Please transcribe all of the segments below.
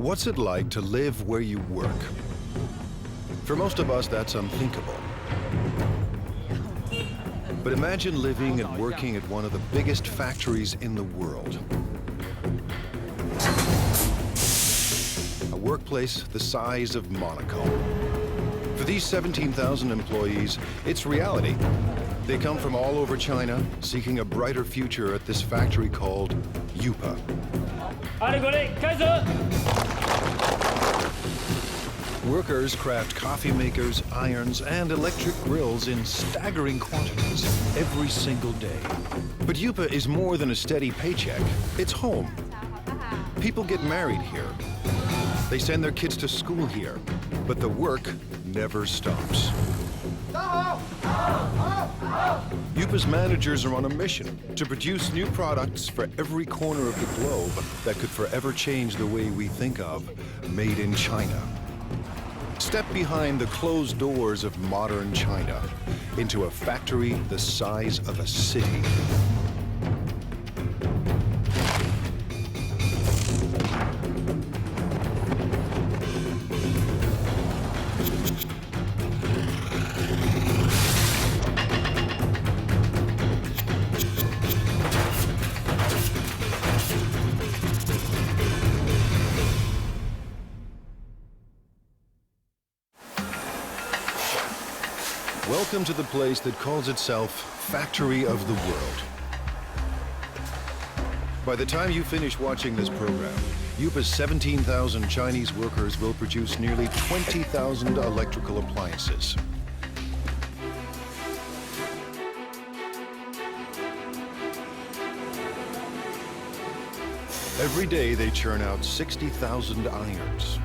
What's it like to live where you work? For most of us, that's unthinkable. But imagine living and working at one of the biggest factories in the world. A workplace the size of Monaco. For these 17,000 employees, it's reality. They come from all over China, seeking a brighter future at this factory called UPA. Workers craft coffee makers, irons, and electric grills in staggering quantities every single day. But UPA is more than a steady paycheck. It's home. People get married here. They send their kids to school here. But the work never stops. UPA's managers are on a mission to produce new products for every corner of the globe that could forever change the way we think of made in China. Step behind the closed doors of modern China into a factory the size of a city. Welcome to the place that calls itself Factory of the World. By the time you finish watching this program, UPA's 17,000 Chinese workers will produce nearly 20,000 electrical appliances. Every day they churn out 60,000 irons.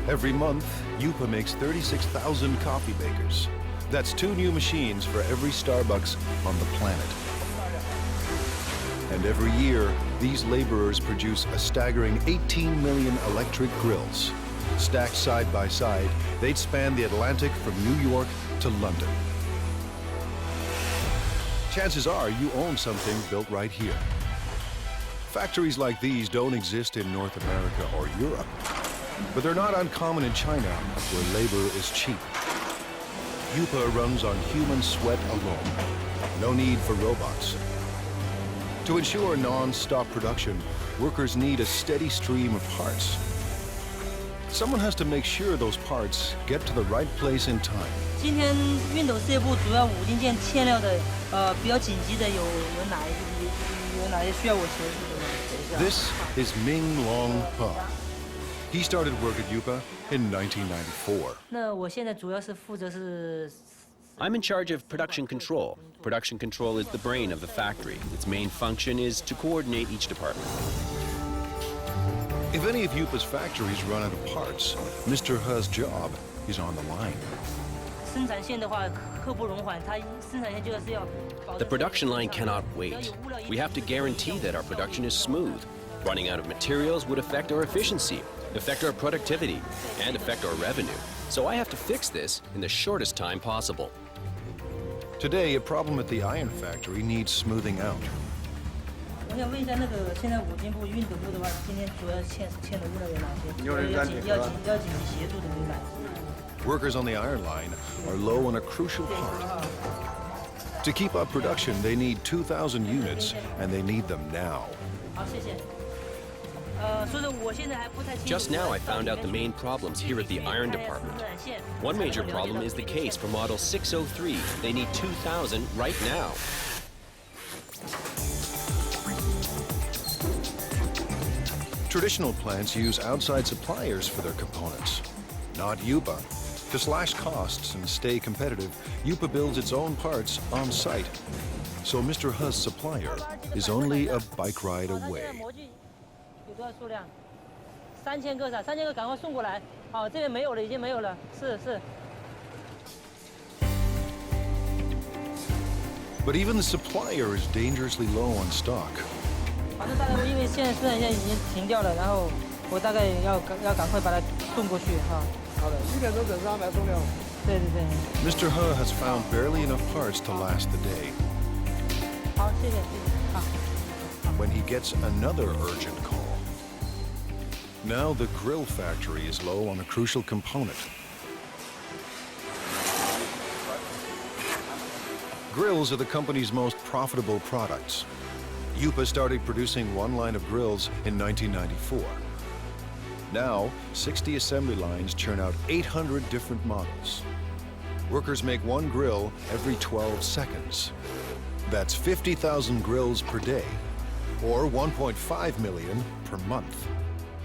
Every month, UPA makes 36,000 coffee makers. That's 2 new machines for every Starbucks on the planet. And every year, these laborers produce a staggering 18 million electric grills. Stacked side by side, they'd span the Atlantic from New York to London. Chances are you own something built right here. Factories like these don't exist in North America or Europe, but they're not uncommon in China, where labor is cheap. UPA runs on human sweat alone. No need for robots. To ensure non-stop production, workers need a steady stream of parts. Someone has to make sure those parts get to the right place in time. 今天熨斗事业部主要5零件欠料的，比较紧急的有哪些需要我协助的吗？ This is Ming Long Pa. He started work at UPA in 1994. 那我现在主要是负责是。 I'm in charge of production control. Production control is the brain of the factory. Its main function is to coordinate each department. If any of UPA's factories run out of parts, Mr. He's job is on the line. 生产线的话，刻不容缓，它生产线就是要。 The production line cannot wait. We have to guarantee that our production is smooth. Running out of materials would affect our efficiency, affect our productivity, and affect our revenue. So I have to fix this in the shortest time possible. Today, a problem at the iron factory needs smoothing out. 我想问一下，那个现在5金部、熨斗部的话，今天主要欠的物料有哪些？要紧急协助的有哪些？ Workers on the iron line are low on a crucial part. To keep up production, they need 2,000 units, and they need them now. 好，谢谢。所以我现在还不太清楚。 Just now I found out the main problems here at the iron department. One major problem is the case for model 603. They need 2,000 right now. Traditional plants use outside suppliers for their components, not UPA. To slash costs and stay competitive, UPA builds its own parts on site. So Mr. He's supplier is only a bike ride away. 有多少数量？3000个是吧？3000个赶快送过来。好，这边没有了，已经没有了。是。 But even the supplier is dangerously low on stock. 反正大概因为现在生产线已经停掉了，然后我大概要赶快把它送过去哈。好的，1点钟准时安排送料。对。Mr. He has found barely enough parts to last the day. 好，谢谢。好。 When he gets another urgent call. Now the grill factory is low on a crucial component. Grills are the company's most profitable products. Yupa started producing one line of grills in 1994. Now, 60 assembly lines churn out 800 different models. Workers make one grill every 12 seconds. That's 50,000 grills per day, or 1.5 million per month.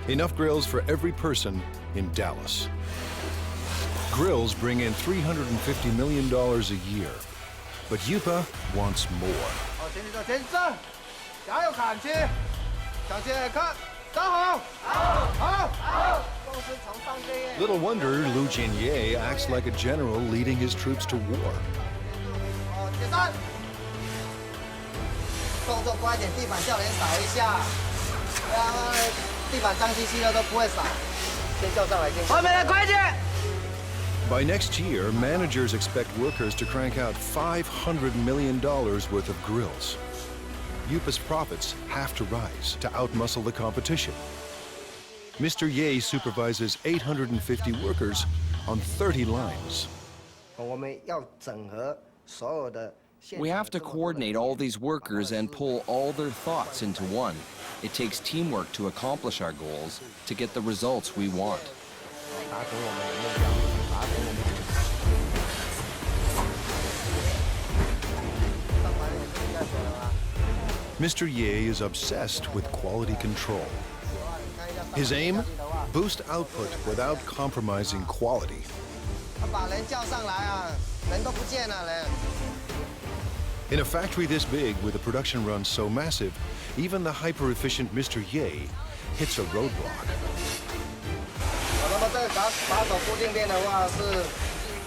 Enough grills for every person in Dallas. Grills bring in $350 million a year, but Yupa wants more. Little wonder Lu Jinye acts like a general leading his troops to war. By next year, managers expect workers to crank out $500 million worth of grills. Yupa's profits have to rise to outmuscle the competition. Mr. Ye supervises 850 workers on 30 lines. We have to coordinate all these workers and pull all their thoughts into one. It takes teamwork to accomplish our goals, to get the results we want. Mr. Ye is obsessed with quality control. His aim? Boost output without compromising quality. In a factory this big, with a production run so massive, even the hyper-efficient Mr. Ye hits a roadblock.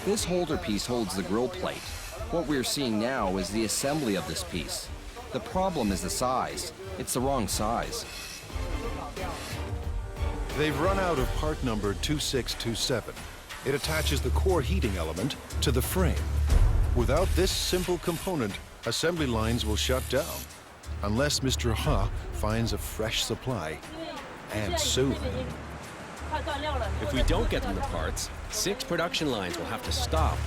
This holder piece holds the grill plate. What we're seeing now is the assembly of this piece. The problem is the size. It's the wrong size. They've run out of part number 2627. It attaches the core heating element to the frame. Without this simple component, assembly lines will shut down, unless Mr. Ha finds a fresh supply, and soon. If we don't get them the parts, 6 production lines will have to stop.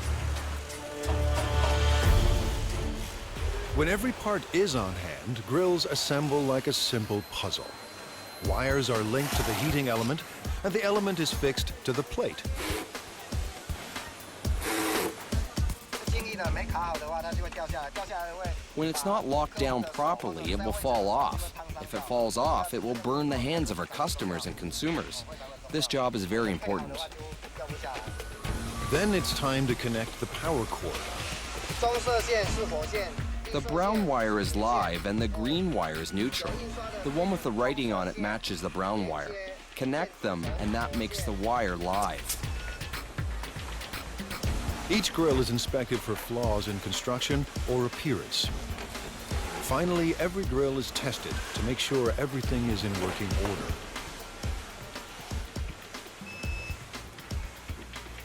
When every part is on hand, grills assemble like a simple puzzle. Wires are linked to the heating element, and the element is fixed to the plate. When it's not locked down properly, it will fall off. If it falls off, it will burn the hands of our customers and consumers. This job is very important. Then it's time to connect the power cord. The brown wire is live and the green wire is neutral. The one with the writing on it matches the brown wire. Connect them and that makes the wire live. Each grill is inspected for flaws in construction or appearance. Finally, every grill is tested to make sure everything is in working order.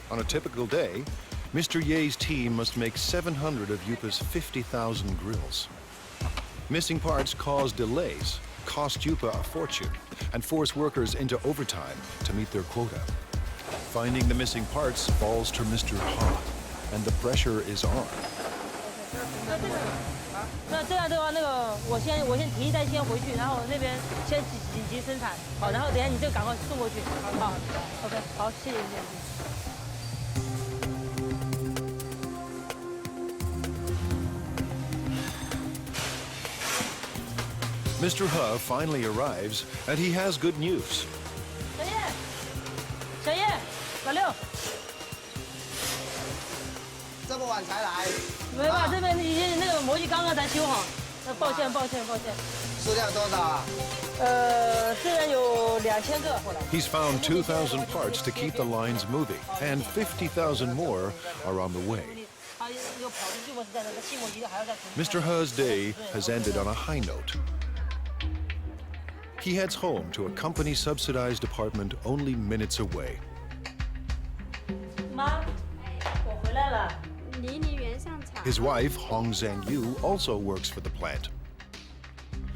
On a typical day, Mr. Ye's team must make 700 of Yupa's 50,000 grills. Missing parts cause delays, cost Yupa a fortune, and force workers into overtime to meet their quota. Finding the missing parts falls to Mr. Ha, and the pressure is on. 那这样的话，我先提一袋先回去，然后那边先紧急生产，好，然后等下你就赶快送过去，好 ，OK， 好，谢谢。 Mr. Ha finally arrives, and he has good news. 小叶，老六，这么晚才来？没办法，这边已经那个模具刚刚才修好，抱歉。数量多少啊？虽然有2000个。 He's found 2,000 parts to keep the lines moving, and 50,000 more are on the way. Mr. Ha's day has ended on a high note. He heads home to a company-subsidized apartment only minutes away. 妈，我回来了。 His wife, Hong Zhangyu, also works for the plant.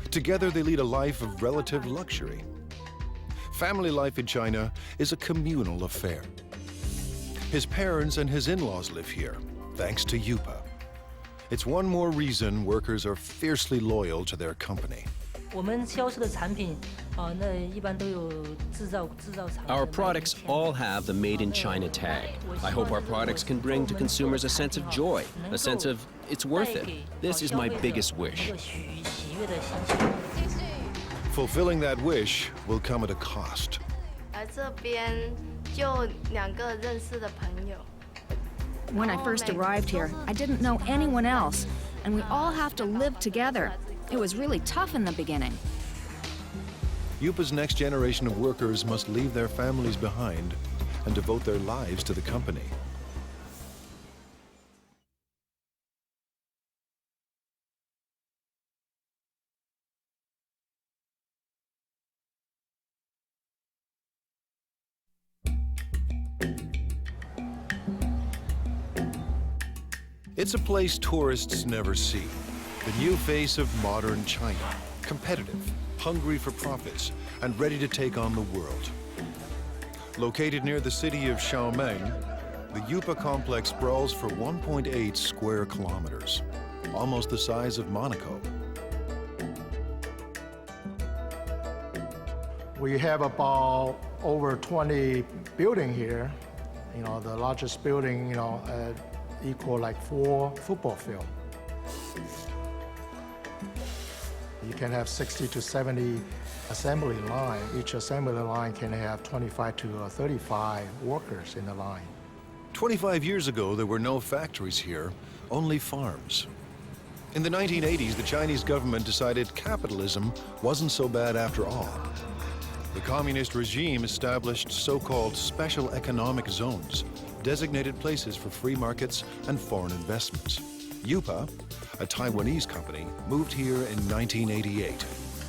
Together, they lead a life of relative luxury. Family life in China is a communal affair. His parents and his in-laws live here, thanks to Yupa. It's one more reason workers are fiercely loyal to their company. 我们销售的产品，那一般都有制造厂。Our products all have the Made in China tag. I hope our products can bring to consumers a sense of joy, a sense of it's worth it. This is my biggest wish. 喜悦的心情。 Fulfilling that wish will come at a cost. 而这边就2个认识的朋友。 When I first arrived here, I didn't know anyone else, and we all have to live together. It was really tough in the beginning. Yupa's next generation of workers must leave their families behind and devote their lives to the company. It's a place tourists never see. The new face of modern China, competitive, hungry for profits, and ready to take on the world. Located near the city of Xiaomeng, the Yupa complex sprawls for 1.8 square kilometers, almost the size of Monaco. We have about over 20 buildings here. You know, the largest building, equal like 4 football fields. You can have 60 to 70 assembly line. Each assembly line can have 25 to 35 workers in the line. 25 years ago, there were no factories here, only farms. In the 1980s, the Chinese government decided capitalism wasn't so bad after all. The communist regime established so-called special economic zones, designated places for free markets and foreign investments. Yupa, a Taiwanese company, moved here in 1988.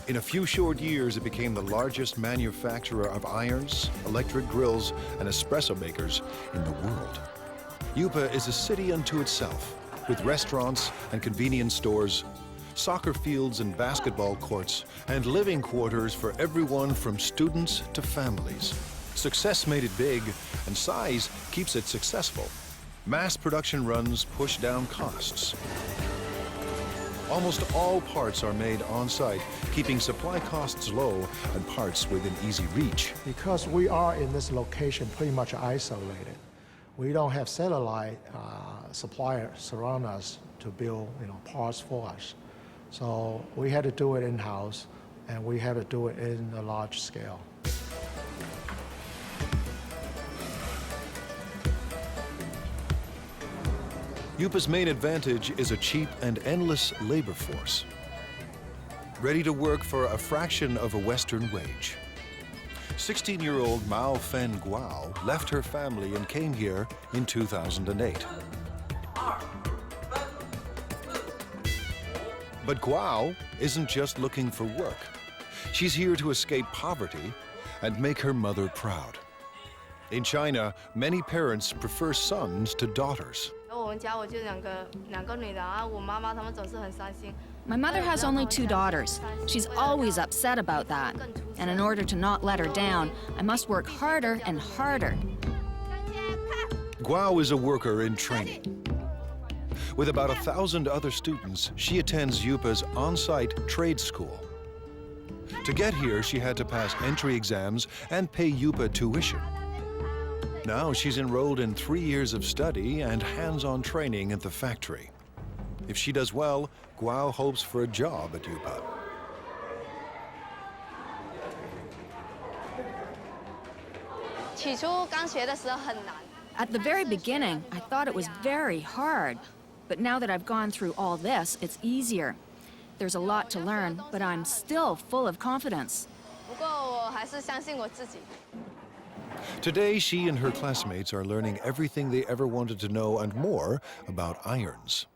In a few short years, it became the largest manufacturer of irons, electric grills, and espresso makers in the world. Yupa is a city unto itself, with restaurants and convenience stores, soccer fields and basketball courts, and living quarters for everyone from students to families. Success made it big, and size keeps it successful. Mass production runs push down costs. Almost all parts are made on-site, keeping supply costs low and parts within easy reach. Because we are in this location pretty much isolated, we don't have satellite suppliers surround us to build parts for us. So we had to do it in-house, and we had to do it in a large scale. Yupa's main advantage is a cheap and endless labor force, ready to work for a fraction of a Western wage. 16-year-old Mao Fen Guao left her family and came here in 2008. But Guao isn't just looking for work. She's here to escape poverty and make her mother proud. In China, many parents prefer sons to daughters. My mother has only 2 daughters. She's always upset about that. And in order to not let her down, I must work harder and harder. Guao is a worker in training. With about 1,000 other students, she attends Yupa's on-site trade school. To get here, she had to pass entry exams and pay Yupa tuition. Now she's enrolled in 3 years of study and hands-on training at the factory. If she does well, Guao hopes for a job at Yupa. At the very beginning, I thought it was very hard. But now that I've gone through all this, it's easier. There's a lot to learn, but I'm still full of confidence. Today, she and her classmates are learning everything they ever wanted to know and more about irons.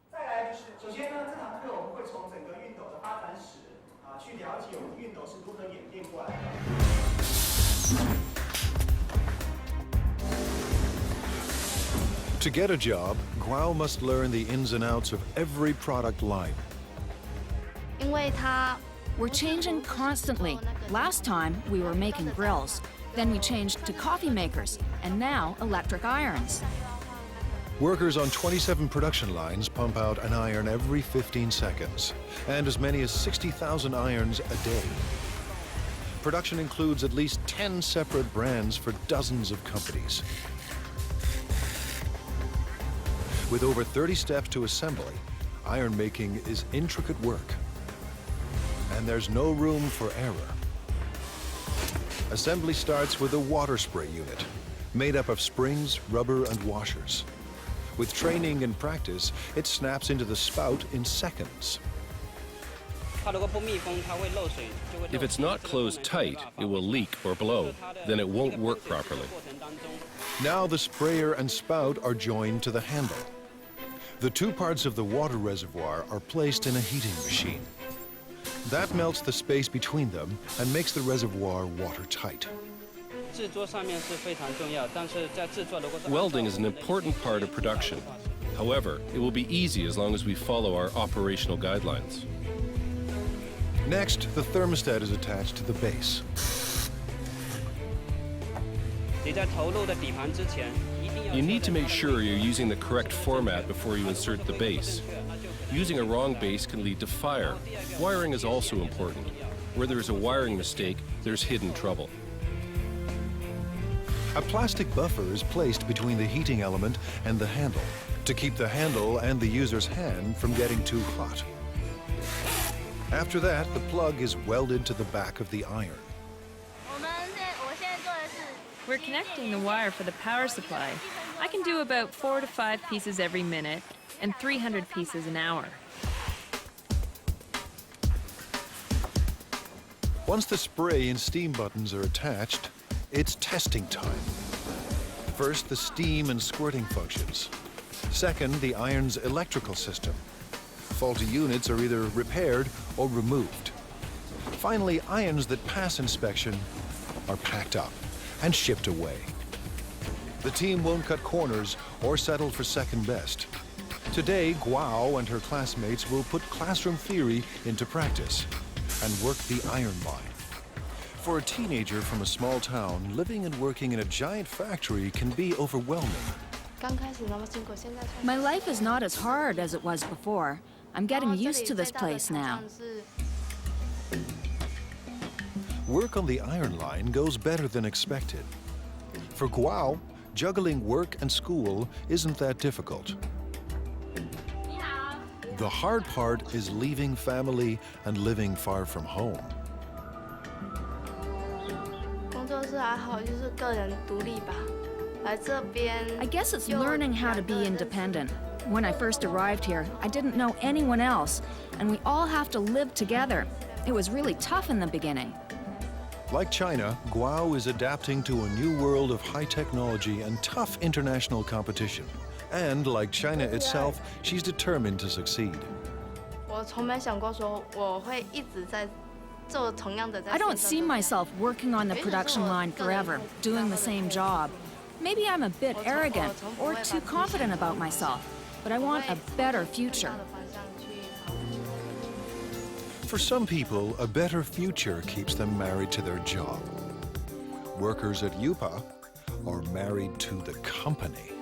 To get a job, Guao must learn the ins and outs of every product line. We're changing constantly. Last time, we were making grills. Then we changed to coffee makers, and now electric irons. Workers on 27 production lines pump out an iron every 15 seconds, and as many as 60,000 irons a day. Production includes at least 10 separate brands for dozens of companies. With over 30 steps to assembly, iron making is intricate work. And there's no room for error. Assembly starts with a water spray unit, made up of springs, rubber, and washers. With training and practice, it snaps into the spout in seconds. If it's not closed tight, it will leak or blow. Then it won't work properly. Now the sprayer and spout are joined to the handle. The two parts of the water reservoir are placed in a heating machine. That melts the space between them and makes the reservoir watertight. Welding is an important part of production. However, it will be easy as long as we follow our operational guidelines. Next, the thermostat is attached to the base. You need to make sure you're using the correct format before you insert the base. Using a wrong base can lead to fire. Wiring is also important. Where there is a wiring mistake, there's hidden trouble. A plastic buffer is placed between the heating element and the handle to keep the handle and the user's hand from getting too hot. After that, the plug is welded to the back of the iron. We're connecting the wire for the power supply. I can do about 4 to 5 pieces every minute and 300 pieces an hour. Once the spray and steam buttons are attached, it's testing time. First, the steam and squirting functions. Second, the iron's electrical system. Faulty units are either repaired or removed. Finally, irons that pass inspection are packed up and shipped away. The team won't cut corners or settle for second best. Today, Guo and her classmates will put classroom theory into practice and work the iron line. For a teenager from a small town, living and working in a giant factory can be overwhelming. My life is not as hard as it was before. I'm getting used to this place now. Work on the iron line goes better than expected. For Guo, juggling work and school isn't that difficult. The hard part is leaving family and living far from home. I guess it's learning how to be independent. When I first arrived here, I didn't know anyone else, and we all have to live together. It was really tough in the beginning. Like China, Guo is adapting to a new world of high technology and tough international competition. And like China itself, she's determined to succeed. I don't see myself working on the production line forever, doing the same job. Maybe I'm a bit arrogant or too confident about myself, but I want a better future. For some people, a better future keeps them married to their job. Workers at UPA are married to the company.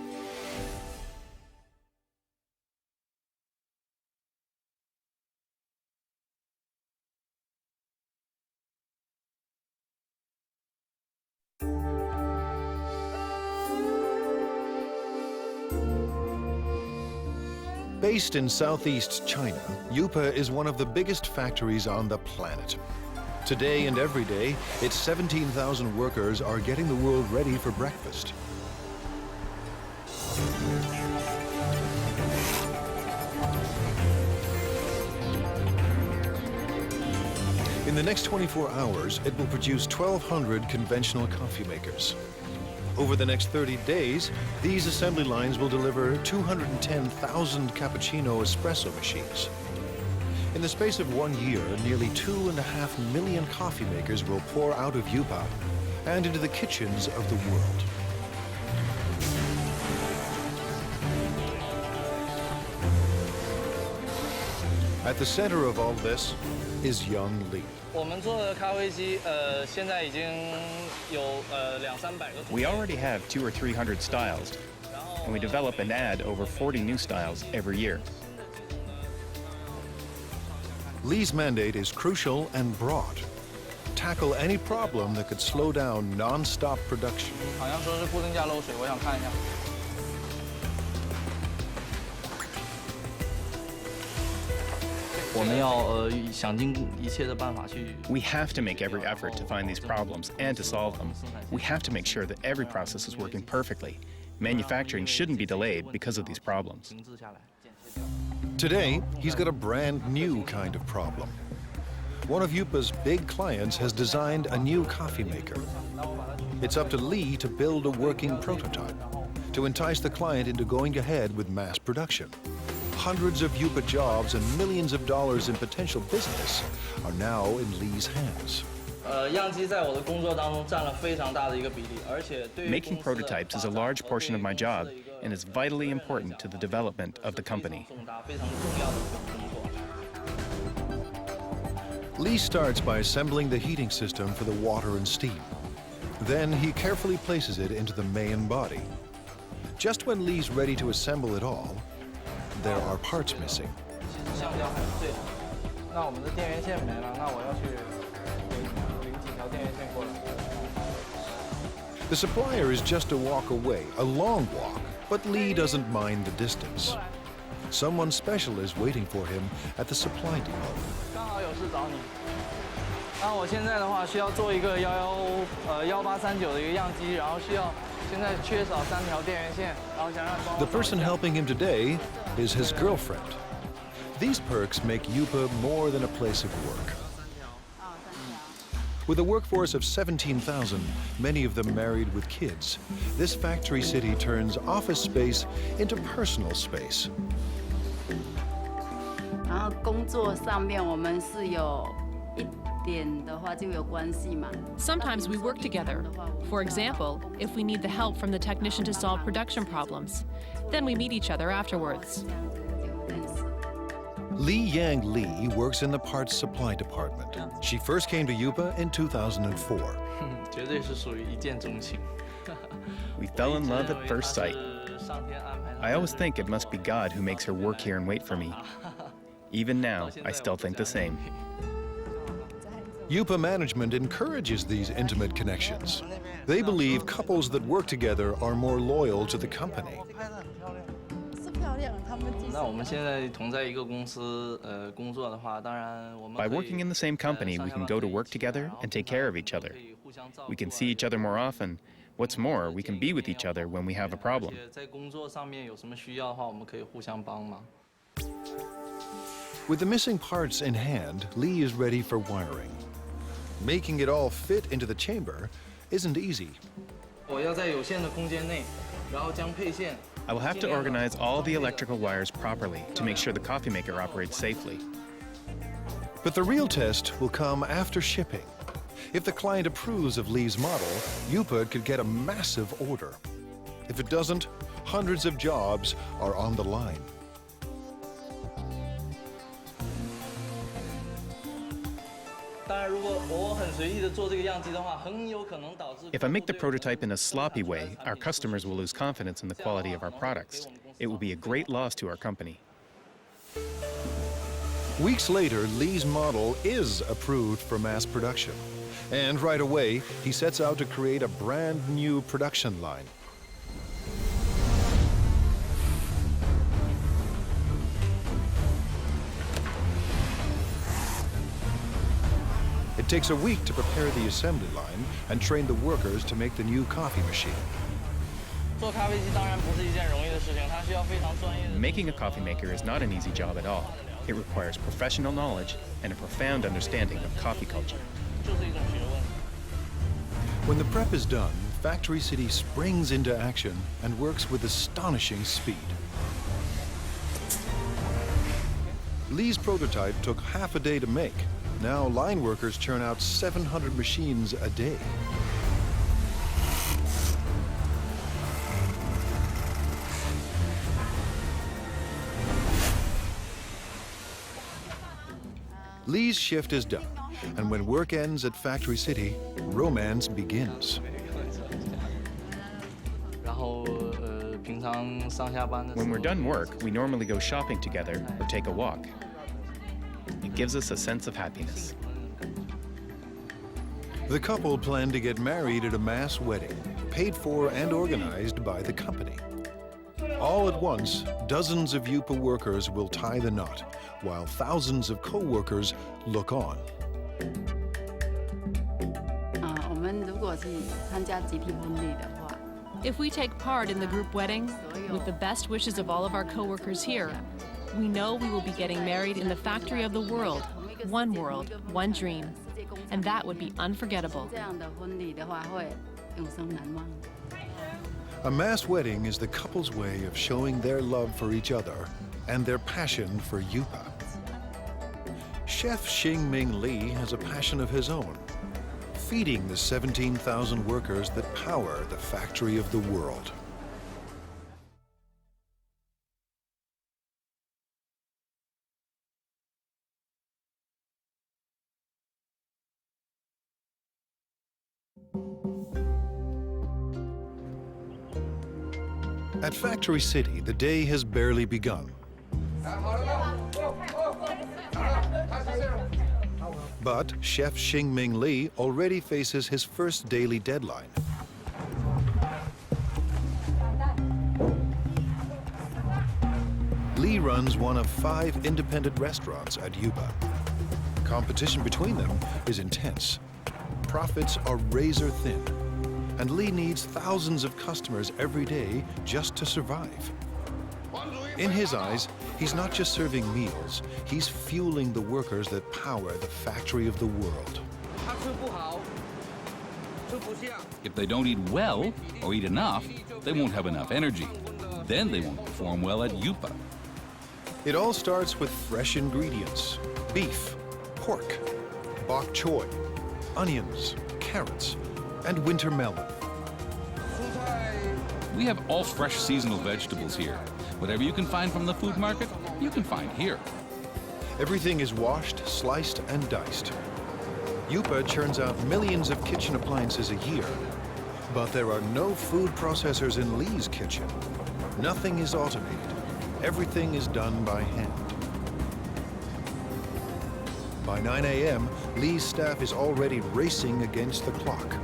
Based in southeast China, UPA is one of the biggest factories on the planet. Today and every day, its 17,000 workers are getting the world ready for breakfast. In the next 24 hours, it will produce 1,200 conventional coffee makers. Over the next 30 days, these assembly lines will deliver 210,000 cappuccino espresso machines. In the space of 1 year, nearly 2.5 million coffee makers will pour out of UPA and into the kitchens of the world. At the center of all this is young Lee. We already have 200 or 300 styles, and we develop and add over 40 new styles every year. Lee's mandate is crucial and broad. Tackle any problem that could slow down non-stop production. We have to make every effort to find these problems and to solve them. We have to make sure that every process is working perfectly. Manufacturing shouldn't be delayed because of these problems. Today, he's got a brand new kind of problem. One of Yupa's big clients has designed a new coffee maker. It's up to Lee to build a working prototype to entice the client into going ahead with mass production. Hundreds of Yupa jobs and millions of dollars in potential business are now in Lee's hands. Making prototypes is a large portion of my job and is vitally important to the development of the company. Lee starts by assembling the heating system for the water and steam. Then he carefully places it into the main body. Just when Lee's ready to assemble it all, there are parts missing. The supplier is just a walk away, a long walk, but Lee doesn't mind the distance. Someone special is waiting for him at the supply depot. The person helping him today is his girlfriend. These perks make Yupa more than a place of work. With a workforce of 17,000, many of them married with kids, this factory city turns office space into personal space. Sometimes we work together. For example, if we need the help from the technician to solve production problems, then we meet each other afterwards. Li Yang Lee works in the parts supply department. She first came to Yupa in 2004. We fell in love at first sight. I always think it must be God who makes her work here and wait for me. Even now, I still think the same. Yupa management encourages these intimate connections. They believe couples that work together are more loyal to the company. By working in the same company, we can go to work together and take care of each other. We can see each other more often. What's more, we can be with each other when we have a problem. With the missing parts in hand, Lee is ready for wiring. Making it all fit into the chamber isn't easy. I will have to organize all the electrical wires properly to make sure the coffee maker operates safely. But the real test will come after shipping. If the client approves of Lee's model, Yupa could get a massive order. If it doesn't, hundreds of jobs are on the line. If I make the prototype in a sloppy way, our customers will lose confidence in the quality of our products. It will be a great loss to our company. Weeks later, Lee's model is approved for mass production. And right away, he sets out to create a brand new production line. It takes a week to prepare the assembly line and train the workers to make the new coffee machine. Making a coffee maker is not an easy job at all. It requires professional knowledge and a profound understanding of coffee culture. When the prep is done, Factory City springs into action and works with astonishing speed. Lee's prototype took half a day to make. Now line workers churn out 700 machines a day. Lee's shift is done, and when work ends at Factory City, romance begins. When we're done work, we normally go shopping together or take a walk. It gives us a sense of happiness. The couple plan to get married at a mass wedding, paid for and organized by the company. All at once, dozens of UPA workers will tie the knot, while thousands of co-workers look on. If we take part in the group wedding, with the best wishes of all of our co-workers here, we know we will be getting married in the factory of the world, one dream, and that would be unforgettable. A mass wedding is the couple's way of showing their love for each other and their passion for UPA. Chef Xingming Li has a passion of his own, feeding the 17,000 workers that power the factory of the world. At Factory City, the day has barely begun. But Chef Xingming Li already faces his first daily deadline. Li runs one of 5 independent restaurants at UPA. Competition between them is intense. Profits are razor thin, and Li needs thousands of customers every day just to survive. In his eyes, he's not just serving meals, he's fueling the workers that power the factory of the world. If they don't eat well or eat enough, they won't have enough energy. Then they won't perform well at UPA. It all starts with fresh ingredients: beef, pork, bok choy, onions, carrots, and winter melon. We have all fresh seasonal vegetables here. Whatever you can find from the food market, you can find here. Everything is washed, sliced, and diced. UPA churns out millions of kitchen appliances a year, but there are no food processors in Li's kitchen. Nothing is automated. Everything is done by hand. By 9 a.m., Li's staff is already racing against the clock.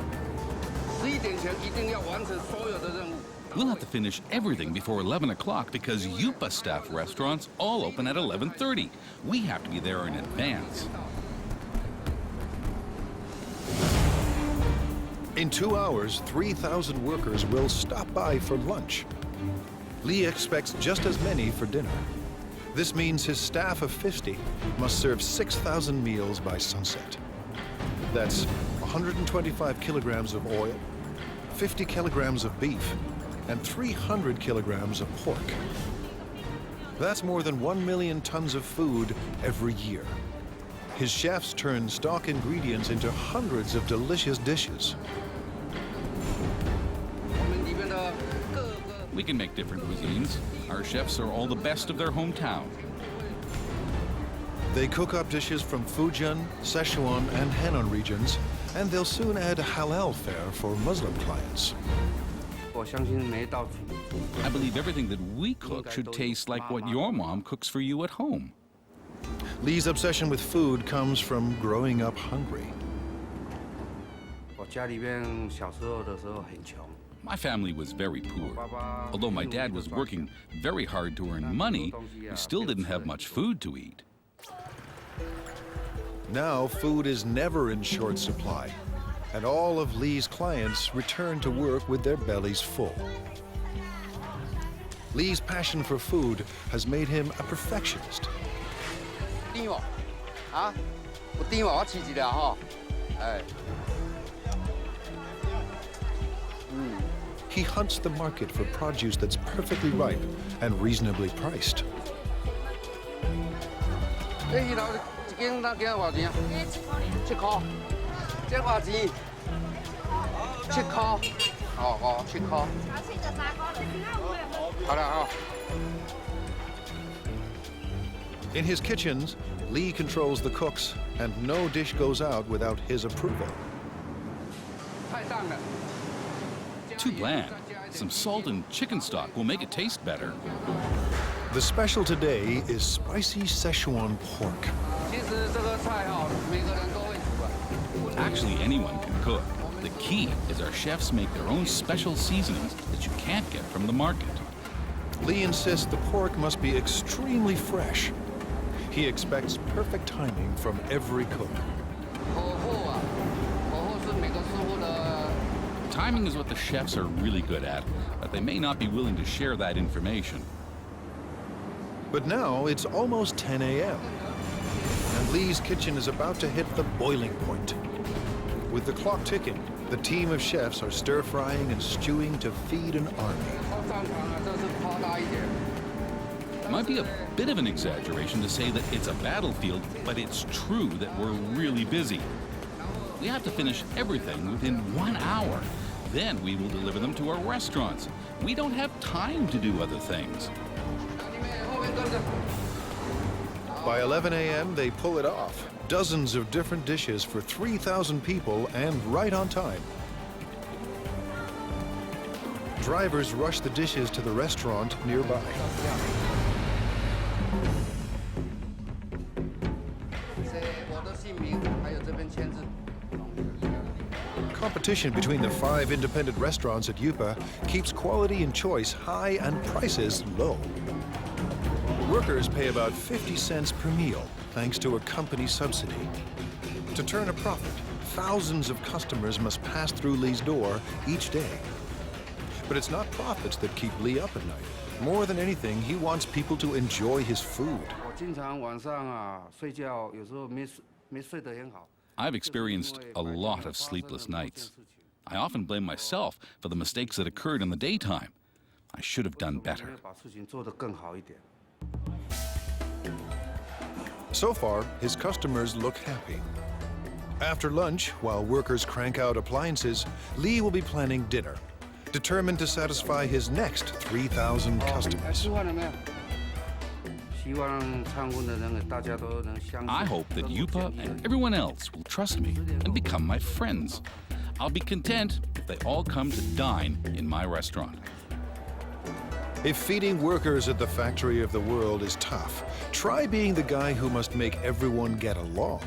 We'll have to finish everything before 11 o'clock because UPA staff restaurants all open at 11:30. We have to be there in advance. In 2 hours, 3,000 workers will stop by for lunch. Li expects just as many for dinner. This means his staff of 50 must serve 6,000 meals by sunset. That's 125 kilograms of oil, 50 kilograms of beef, and 300 kilograms of pork. That's more than 1 million tons of food every year. His chefs turn stock ingredients into hundreds of delicious dishes. We can make different cuisines. Our chefs are all the best of their hometown. They cook up dishes from Fujian, Sichuan, and Henan regions, and they'll soon add halal fare for Muslim clients. I believe everything that we cook should taste like what your mom cooks for you at home. Li's obsession with food comes from growing up hungry. My family was very poor. Although my dad was working very hard to earn money, we still didn't have much food to eat. Now food is never in short supply, and all of Li's clients return to work with their bellies full. Li's passion for food has made him a perfectionist. He hunts the market for produce that's perfectly ripe and reasonably priced. In his kitchens, Lee controls the cooks, and no dish goes out without his approval. Too bland. Some salt and chicken stock will make it taste better. The special today is spicy Szechuan pork. Actually, anyone can cook. The key is our chefs make their own special seasonings that you can't get from the market. Lee insists the pork must be extremely fresh. He expects perfect timing from every cook. Timing is what the chefs are really good at, but they may not be willing to share that information. But now it's almost 10 a.m. and Lee's kitchen is about to hit the boiling point. With the clock ticking, the team of chefs are stir-frying and stewing to feed an army. It might be a bit of an exaggeration to say that it's a battlefield, but it's true that we're really busy. We have to finish everything within 1 hour. Then we will deliver them to our restaurants. We don't have time to do other things. By 11 a.m., they pull it off. Dozens of different dishes for 3,000 people and right on time. Drivers rush the dishes to the restaurant nearby. Competition between the 5 independent restaurants at Yupa keeps quality and choice high and prices low. Workers pay about 50 cents per meal, thanks to a company subsidy. To turn a profit, thousands of customers must pass through Lee's door each day. But it's not profits that keep Lee up at night. More than anything, he wants people to enjoy his food. I've experienced a lot of sleepless nights. I often blame myself for the mistakes that occurred in the daytime. I should have done better. So far, his customers look happy. After lunch, while workers crank out appliances, Lee will be planning dinner, determined to satisfy his next 3,000 customers. I hope that Yupa and everyone else will trust me and become my friends. I'll be content if they all come to dine in my restaurant. If feeding workers at the factory of the world is tough, try being the guy who must make everyone get along.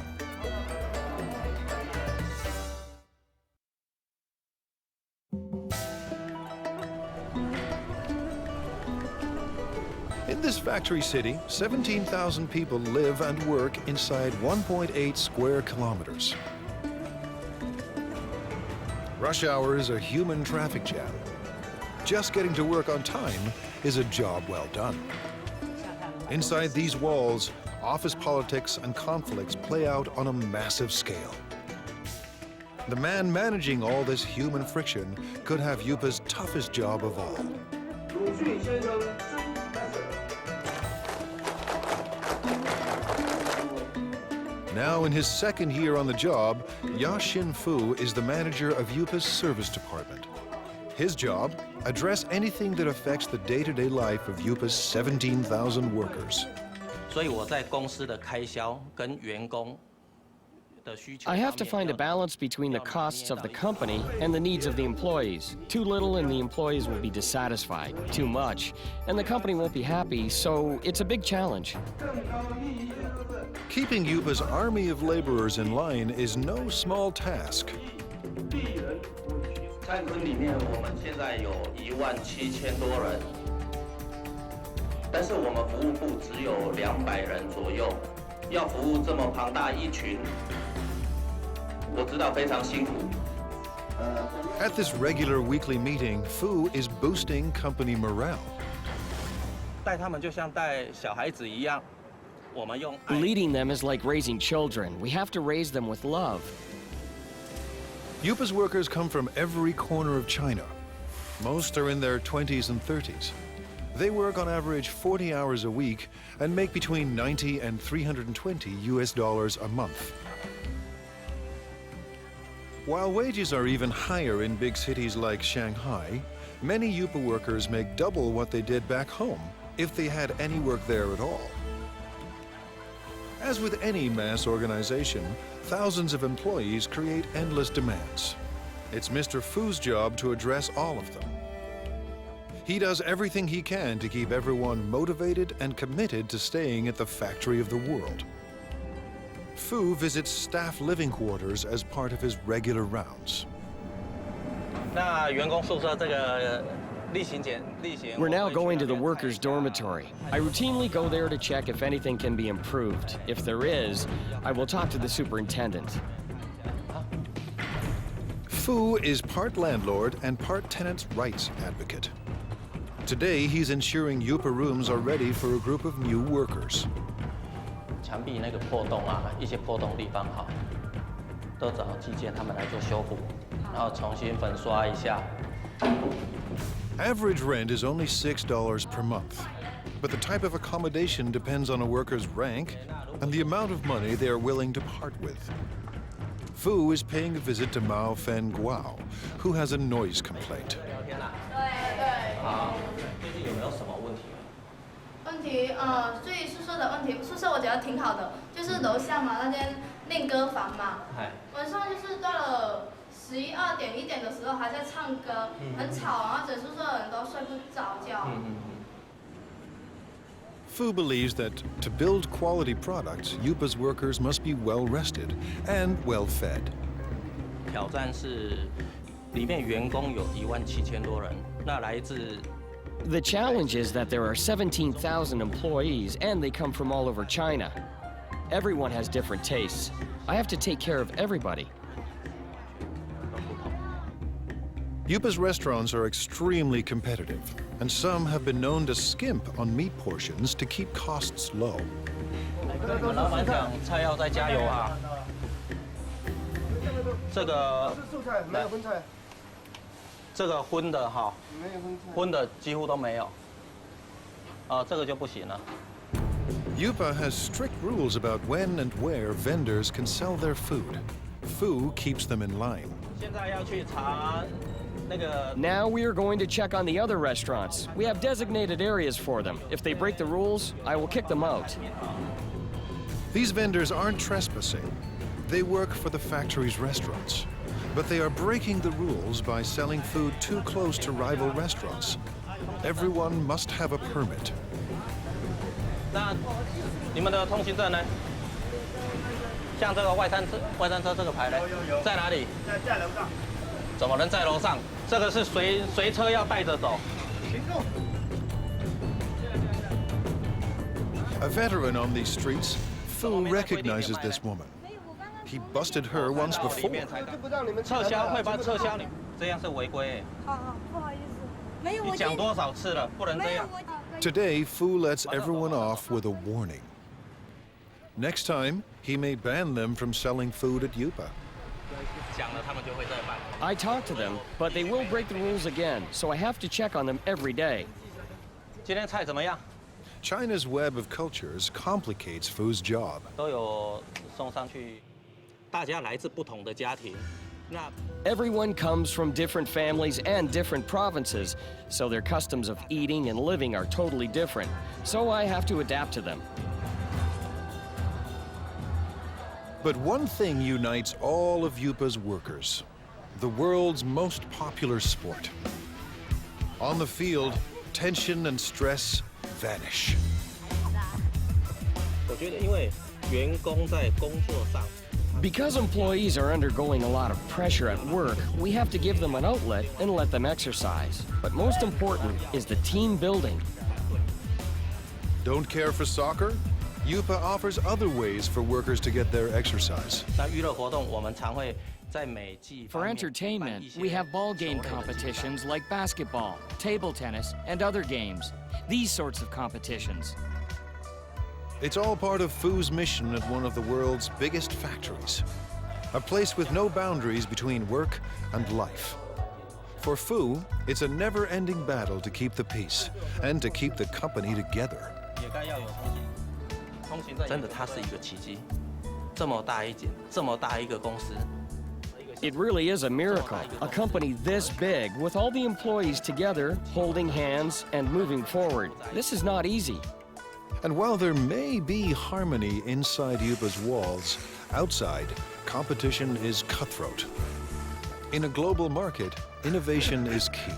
In this factory city, 17,000 people live and work inside 1.8 square kilometers. Rush hour is a human traffic jam. Just getting to work on time is a job well done. Inside these walls, office politics and conflicts play out on a massive scale. The man managing all this human friction could have Yupa's toughest job of all. Now in his second year on the job, Ya Xin-fu is the manager of Yupa's service department. His job, address anything that affects the day-to-day life of Yupa's 17,000 workers. I have to find a balance between the costs of the company and the needs of the employees. Too little and the employees will be dissatisfied. Too much, and the company won't be happy, so it's a big challenge. Keeping Yupa's army of laborers in line is no small task. At this regular weekly meeting, Fu is boosting company morale. Leading them is like raising children. We have to raise them with love. Yupa's workers come from every corner of China. Most are in their 20s and 30s. They work on average 40 hours a week and make between $90 and $320 US a month. While wages are even higher in big cities like Shanghai, many Yupa workers make double what they did back home if they had any work there at all. As with any mass organization, thousands of employees create endless demands. It's Mr. Fu's job to address all of them. He does everything he can to keep everyone motivated and committed to staying at the factory of the world. Fu visits staff living quarters as part of his regular rounds. We're now going to the workers' dormitory. I routinely go there to check if anything can be improved. If there is, I will talk to the superintendent. Fu is part landlord and part tenants' rights advocate. Today, he's ensuring Yupa rooms are ready for a group of new workers. Average rent is only $6 per month, but the type of accommodation depends on a worker's rank and the amount of money they are willing to part with. Fu is paying a visit to Mao Fen Guao, who has a noise complaint. 问题，所以宿舍的问题，宿舍我觉得挺好的，就是楼下嘛，那间练歌房嘛，晚上就是到了11、2点、1点的时候还在唱歌，很吵，然后整宿舍的人都睡不着觉。Fu believes that to build quality products, Yupa's workers must be well rested and well fed. 挑战是，里面员工有17000多人，那来自。 The challenge is that there are 17,000 employees and they come from all over China. Everyone has different tastes. I have to take care of everybody. Yupa's restaurants are extremely competitive, and some have been known to skimp on meat portions to keep costs low. 老板讲菜要再加油啊！这个没有荤菜。 这个荤的哈，荤的几乎都没有，这个就不行了。Yupa has strict rules about when and where vendors can sell their food. Fu keeps them in line. 现在要去查那个。Now we are going to check on the other restaurants. We have designated areas for them. If they break the rules, I will kick them out. These vendors aren't trespassing. They work for the factory's restaurants. But they are breaking the rules by selling food too close to rival restaurants. Everyone must have a permit. 那你们的通行证呢？像这个外餐车这个牌呢，在哪里？在楼上。怎么能在楼上？这个是随车要带着走。 A veteran on these streets, Fu recognizes this woman. He busted her once before. 撤销会把撤销你，这样是违规。不好意思，没有。你讲多少次了，不能这样。Today, Fu lets everyone off with a warning. Next time, he may ban them from selling food at Yupa. 讲了，他们就会再办。 I talk to them, but they will break the rules again, so I have to check on them every day. 今天菜怎么样？ China's web of cultures complicates Fu's job. 都有送上去。 大家来自不同的家庭，那 Everyone comes from different families and different provinces, so their customs of eating and living are totally different. So I have to adapt to them. But one thing unites all of Yupa's workers: the world's most popular sport. On the field, tension and stress vanish. 我觉得，因为员工在工作上。 Because employees are undergoing a lot of pressure at work, we have to give them an outlet and let them exercise. But most important is the team building. Don't care for soccer? Yupa offers other ways for workers to get their exercise. For entertainment, we have ball game competitions like basketball, table tennis, and other games. These sorts of competitions. It's all part of Fu's mission at one of the world's biggest factories, a place with no boundaries between work and life. For Fu, it's a never-ending battle to keep the peace and to keep the company together. 真的，它是一个奇迹，这么大一间，这么大一个公司。 It really is a miracle. A company this big, with all the employees together, holding hands and moving forward. This is not easy. And while there may be harmony inside Yupa's walls, outside, competition is cutthroat. In a global market, innovation is key.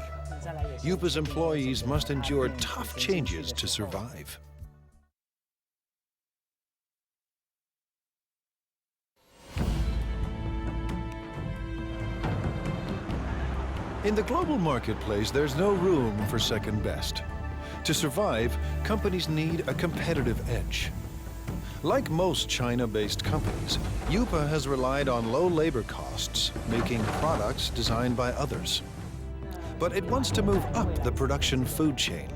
Yupa's employees must endure tough changes to survive. In the global marketplace, there's no room for second best. To survive, companies need a competitive edge. Like most China-based companies, Yupa has relied on low labor costs, making products designed by others. But it wants to move up the production food chain.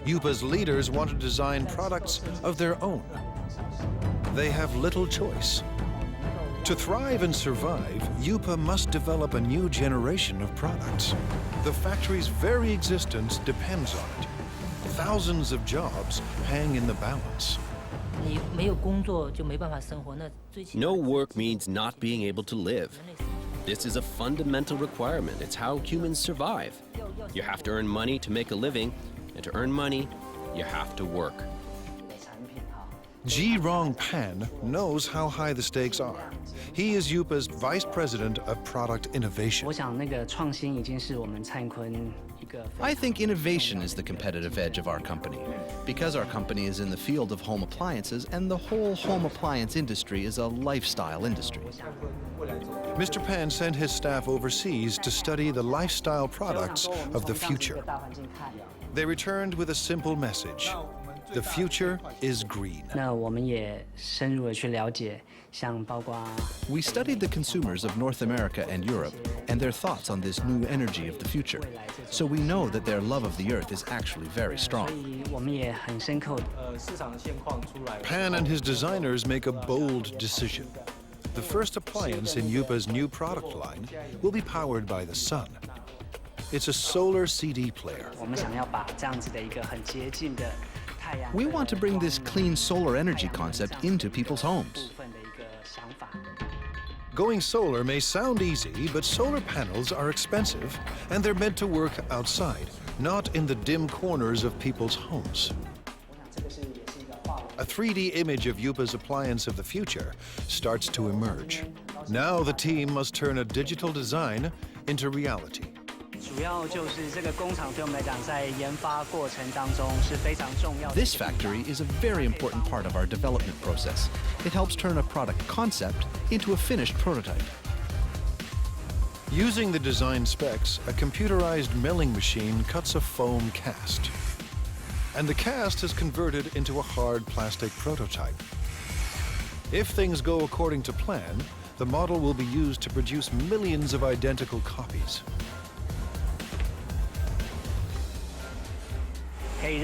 Yupa's leaders want to design products of their own. They have little choice. To thrive and survive, Yupa must develop a new generation of products. The factory's very existence depends on it. Thousands of jobs hang in the balance. No work means not being able to live. This is a fundamental requirement. It's how humans survive. You have to earn money to make a living, and to earn money, you have to work. Ji-Rong Pan knows how high the stakes are. He is Yupa's Vice President of Product Innovation. I think innovation is the competitive edge of our company, because our company is in the field of home appliances, and the whole home appliance industry is a lifestyle industry. Mr. Pan sent his staff overseas to study the lifestyle products of the future. They returned with a simple message. The future is green. We studied the consumers of North America and Europe and their thoughts on this new energy of the future. So we know that their love of the earth is actually very strong. Pan and his designers make a bold decision. The first appliance in Yupa's new product line will be powered by the sun. It's a solar CD player. We want to bring this clean solar energy concept into people's homes. Going solar may sound easy, but solar panels are expensive, and they're meant to work outside, not in the dim corners of people's homes. A 3D image of Yupa's appliance of the future starts to emerge. Now the team must turn a digital design into reality. This factory is a very important part of our development process. It helps turn a product concept into a finished prototype. Using the design specs, a computerized milling machine cuts a foam cast. And the cast is converted into a hard plastic prototype. If things go according to plan, the model will be used to produce millions of identical copies. It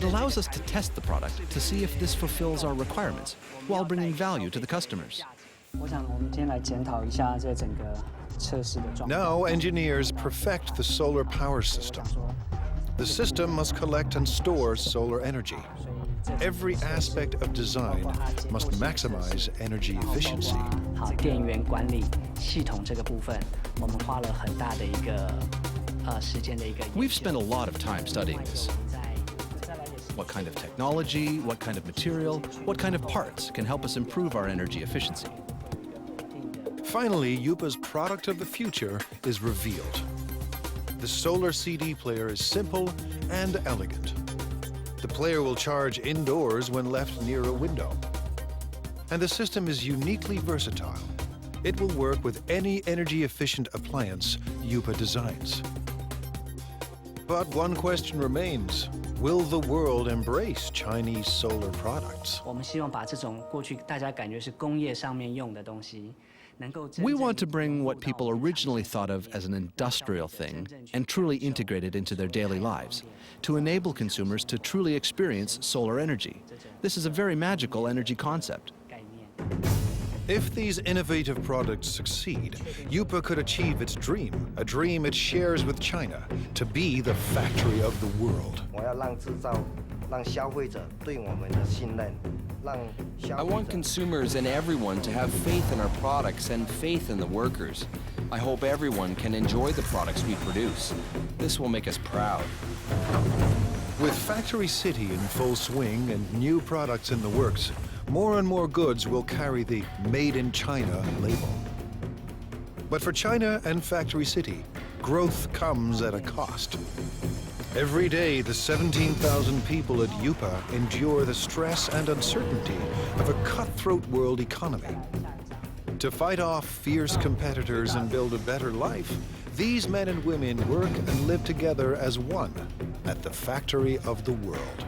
allows us to test the product to see if this fulfills our requirements while bringing value to the customers. Now engineers perfect the solar power system. The system must collect and store solar energy. Every aspect of design must maximize energy efficiency. We've spent a lot of time studying this. What kind of technology, what kind of material, what kind of parts can help us improve our energy efficiency? Finally, Yupa's product of the future is revealed. The solar CD player is simple and elegant. The player will charge indoors when left near a window. And the system is uniquely versatile. It will work with any energy-efficient appliance Yupa designs. But one question remains. Will the world embrace Chinese solar products? We want to bring what people originally thought of as an industrial thing and truly integrate it into their daily lives, to enable consumers to truly experience solar energy. This is a very magical energy concept. If these innovative products succeed, Yupa could achieve its dream, a dream it shares with China, to be the factory of the world. I want consumers and everyone to have faith in our products and faith in the workers. I hope everyone can enjoy the products we produce. This will make us proud. With Factory City in full swing and new products in the works, more and more goods will carry the Made in China label. But for China and Factory City, growth comes at a cost. Every day, the 17,000 people at Yupa endure the stress and uncertainty of a cutthroat world economy. To fight off fierce competitors and build a better life, these men and women work and live together as one at the factory of the world.